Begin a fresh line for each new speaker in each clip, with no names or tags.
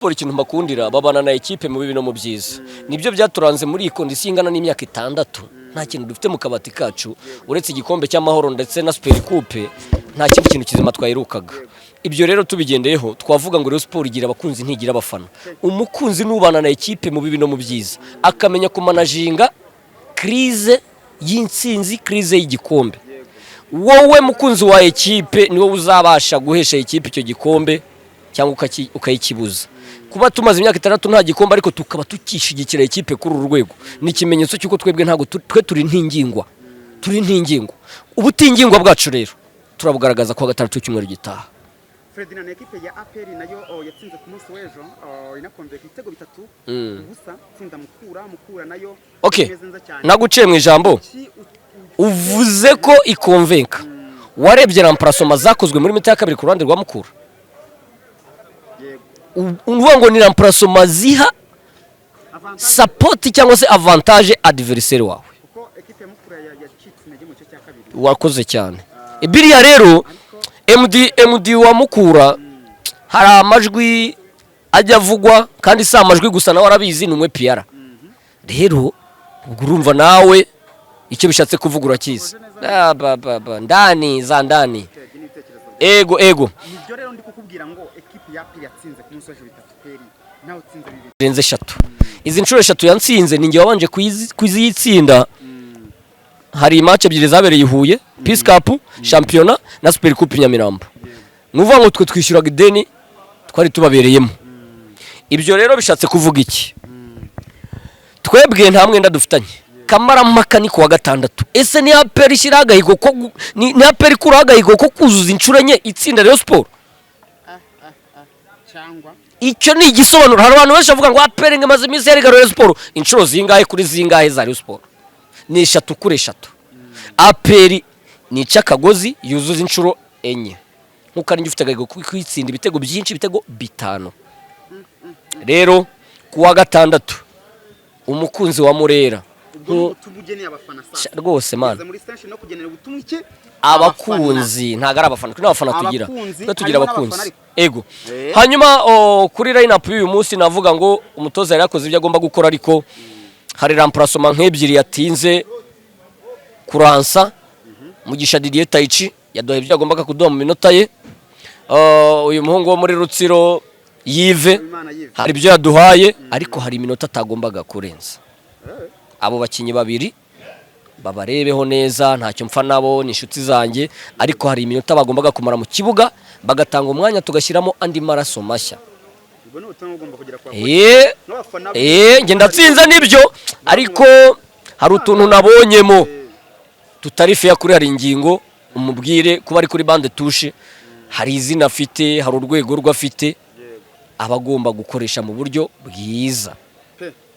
Sport ikintu mbakundira babana na equipe mu bibi no mu byiza nibyo byaturanze muri iyi condition ingana n'imyaka 6 nta kintu dufite mu kabati kacu uretse igikombe cy'amahoro ndetse na Super Coupe nta kintu kizima twayirukaga ibyo rero tubigendeyeho twavuga ngo Rayon Sport igira abakunzi ntigira abafana umukunzi nubana na equipe mu bibi no mu byiza akamenya kumanajinga crise y'intsinzi crise y'igikombe wowe mukunzi wa equipe niwo uzabasha guhesha equipe icyo gikombe cyangwa ukayikibuza kuba tumaze imyaka 6 nta gikombe ariko tukaba tukishigikira equipe kuri uru rwego ni kimenyetso cyuko twebwe ntago twe turi ntingingwa ubutingingwa bwacu rero turabugaragaza kwa gatandatu cyumweru gitaha.
Ferdinand equipe ya APR nayo yatsinze ku munsi w'ejo inakombe ibitego 3 ubusa tsinda mukura nayo
naguciye mu ijambo uvuze ko ikonvenka warebye remplacement zakozwe muri mita ya kabiri ku ruhande rwa Mukura uvuga ngo ni remplacement ziha support cyangwa se avantage adversaire wawe
kuko equipe ya Mukura yacitse intege mu cyo cya kabiri
wakoze cyane ibiriya rero MD wa Mukura hari amajwi ajya avugwa kandi si amajwi gusa nawe arabizi numwe PR rero urumva nawe icyo bishatse kuvuga urakizi ndani za ndani ego
nibyo rero ndi kukubwira ngo equipe ya APR yatsinze ku munsi w'ejo 3 naho utsinze 2
renze 3 izi nshuro 3 yatsinze ninge wabanje kwizitsinda hari match ebyiri zabereye Huye Peace Cup Championnat na Super Coupe Nyamirambo nuvuga ngo twe twishyuraga ideni twari tubabereyemo ibyo rero bishatse kuvuga iki twebwe nta mwenda dufitanye kamara mpaka ni kuwa gatandatu ese ni APR ishyiraga higo ko ni APR kuraga higo ko kuzuza inshuro enye itsinda Rayon Sport
cyangwa
icyo ni igisobanuro hari abantu benshi bavuga ngo APR ngamaze iminsi yari Rayon Sport inshuro zingahe kuri zingahe za Rayon Sport ni 3 kuri 3 APR ni cyakagozi yuzuza inshuro enye nkuko ari ngifite gahigo kwitsinda ibitego byinshi ibitego 5 rero kuwa gatandatu umukunzi wa Murera
tubugene abafana sasa
rwose man
muri station no kugenera ubutumwa iki
abakunzi ntago ari abafana kuri abafana tugira abakunzi ego hanyuma kuri line up uyu munsi navuga ngo umutoza yari yakoze ibyo agomba gukora ariko hari remplacement nk'ebyiri yatinze kuransa Mugisha Didier Taichi yadohe ibyo agombaga kuduha mu minota ye uyu muhungu wo muri Rutsiro Yive hari ibyo yaduhaye ariko hari iminota atagombaga kurenza abo bakinyi babiri babarebeho neza ntacyo mpfa nabo ni inshuti zanjye ariko hari iminota bagombaga kumara mu kibuga bagatanga umwanya tugashyiramo andi maraso mashya nge ndatsinze nibyo ariko hari utuntu nabonyemo tutari fair kuri hari ingingo umubwire kuba ari kuri bande touche hari izina afite hari urwego rw'afite abagomba gukoresha mu buryo bwiza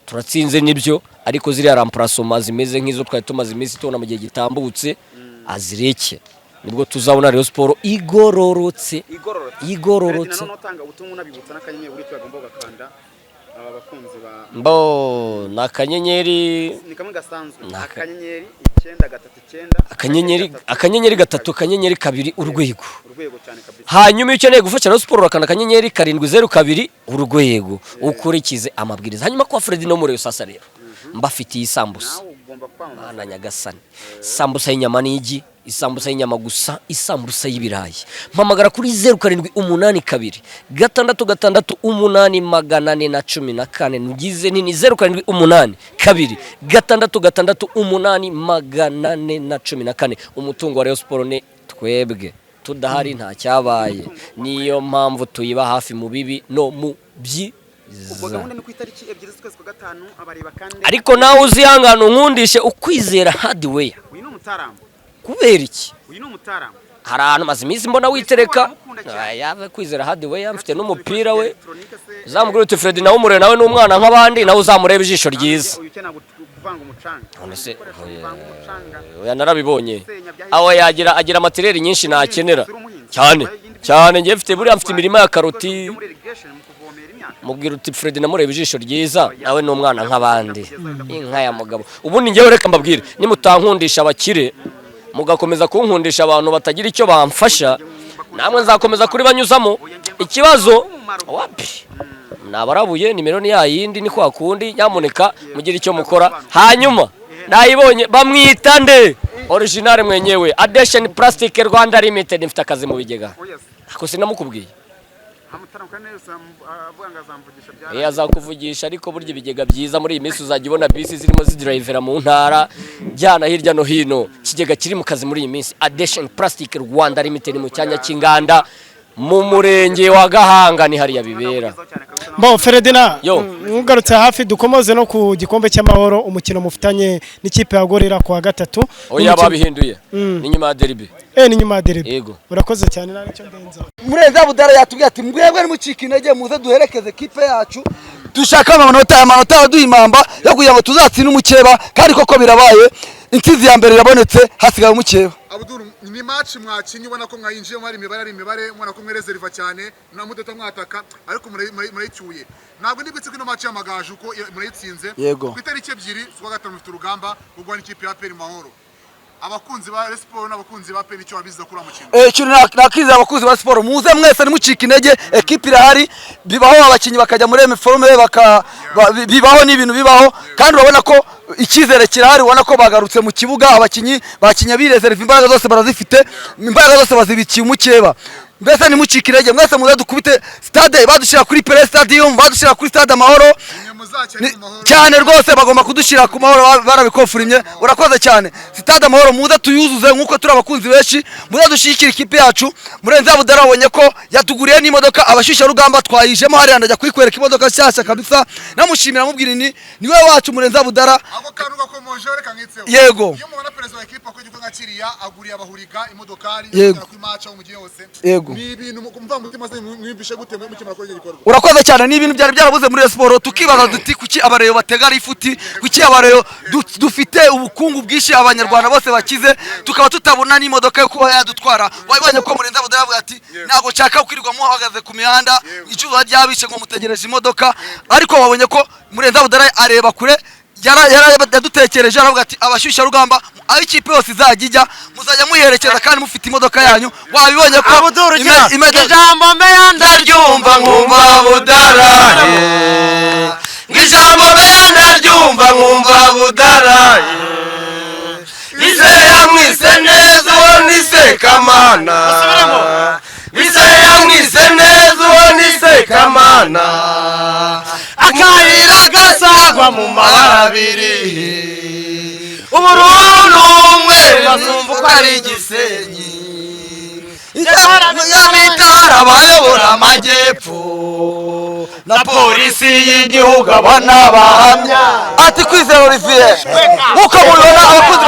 turatsinze nibyo ariko ziriya remplacement zimeze nk'izo twari tumaze iminsi tubona mu gihe gitambutse azireke nibwo tuzabona Rayon Sport igororotse
notanga ubutumwa nabibutsa n'akanyenyeri buri cyo bagomba gakanda abakunzi ba
nakanyenyeri
ni kamwe gasanzwe akanyenyeri 939
akanyenyeri 3 akanyenyeri 2 urwego
cyane kabisa
hanyuma icyo nego gufasha Rayon Sport rakanda akanyenyeri 702 urwego ukurikize amabwiriza hanyuma kwa Fred no muri sasa rero mbafitiye isambusa na nyagasani sambusa y'inyama n'igi isambusa y'inyama gusa isambusa y'ibirayi mpamagara kuri 0782 668 nugize nini 0782 668 umutungo wa Rayon Sport ne twebwe tudahari nta cyabaye niyo mpamvu tuyiba hafi mu bibi no mu byi ariko nawe uzihangana unkundishe ukwizera hardware kubera iki hari ahantu maze iminsi mbona witereka yave kwizera hardware mfite n'umupira we zamugura uti Fred nawe umurere nawe n'umwana nk'abandi nawe uzamureba ijisho ryiza oya narabibonye aho agira materiel nyinshi nakenera cyane ngiye mfite buriya mfite imirima ya karoti mubwira uti Fred namureba ijisho ryiza nawe n'umwana nk'abandi inka ya mugabo ubundi ngewe reka mbabwire nimutankundisha abakire mugakomeza kunkundisha abantu batagira icyo bamfasha namwe nzakomeza kuri banyuzamo ikibazo wapi nabarabuye nimero ni yayindi ni kwa kundi nyamuneka mugira icyo mukora hanyuma nayibonye bamwita nde original mwenyewe Adhesion Plastic Rwanda Limited mfite akazi mu bigega ako sinamukubwiye azakuvugisha ariko burya ibigega byiza muri iyi minsi uzajya ubona bisi zirimo zidrivera mu ntara jyana hirya no hino ikigega kiri mu kazi muri iyi minsi Adhesion Plastic Rwanda Limited mu cyanya cy'inganda mu murenge wa Gahanga ni hariya bibera.
Bon Ferdinand ugarutse hafi dukomoze no ku gikombe cy'amahoro umukino mufitanye n'ikipe ya Gorira kwa gatatu
oya babihinduye ni nyuma ya derby
ni nyuma ya derby
yego
urakoze cyane nari cyo ndenza
Murenza Budara yatubwiye ati mwebwe ni mucika intege muze duherekeze kipe yacu dushaka amanota duhimamba yo kugira ngo tuzatsine umukeba kandi koko birabaye intsinzi ya mbere irabonetse hasigaye umukeba.
Abdul ni match mwakinye ubona ko mwayinjiye muri imibare mwana ko mwerezerva cyane na mudeta mwataka ariko murayicyuye ntabwo ndibitse ko ino match y'amagaju ko murayitsinze ku itariki 2 z'ukwa gatanu mfite urugamba rwo n'ikipe ya APR Mahoro abakunzi ba Sport n'abakunzi ba APR icyo babiza kuri amukino
cyo nakiza abakunzi ba Sport muze mwese nimucika intege equipe irahari bibaho abakinyi bakajya muri uniforme bibaho n'ibintu bibaho kandi urabona ko ikizere kirahari ubona ko bagarutse mu kibuga abakinyi bakinya bireserve imbaraga zose barazifite imbaraga zose bazibikiye umukeba mbese ni mucikirege mwese muze dukubite stade badushira kuri Pele Stadium badushira kuri Stade Amahoro cyane rwose bagomba kudushira ku mahoro barabikofurimye urakoze cyane Stade Amahoro muze tuyuzuze nkuko turi abakunzi benshi muze dushikira ikipe yacu Murenza Budara abonye ko yatuguriye n'imodoka abashisha rugamba twayijemo hari andajya kwikwereka imodoka nshyashya kabisa namushimira mubwira niwe wacu Murenza Budara
ako kantu gakomoje reka nkitseho
yego
iyo mubona president wa equipe akwiye kuvuga kiriya aguriye abahuriga imodokari
ku
match mu gihe hose
yego
ni ibintu mukumva mutima se mwimbishe gute mu kimara ko gikorwa
urakoze cyane ni ibintu byari byarabuze muri Sport tukibaza duti kuki abareyo bategara ifuti kuki abareyo dufite ubukungu bwishi abanyarwanda bose bakize tukaba tutabona n'imodoka yo kuba yadutwara wabonye ko Murenza Budara avuga ati ntago nshaka kwirirwa muhagaze ku mihanda icuba ryabishe ngo mutegereje imodoka ariko wabonye ko Murenza Budara areba kure yadutekereje aravuga ati abashyushya rugamba aho ikipe yose izajya muzajya muherekeza kandi mufite imodoka yanyu wabibonye ko
ijambo meya ndaryumva nkumva Budara ijambo meya ndaryumva nkumva Budara Isaya mwise neza uwo ni Sekamana Isaya mwise neza uwo ni Sekamana akayira gasagwa mu mabiri ubururu umwe bazumva ko ari Gisenyi Nyamitara bayobora amajyepfo na polisi y'igihugu abana bahamya
ati Kwizera Olivier nkuko mubibona abakunzi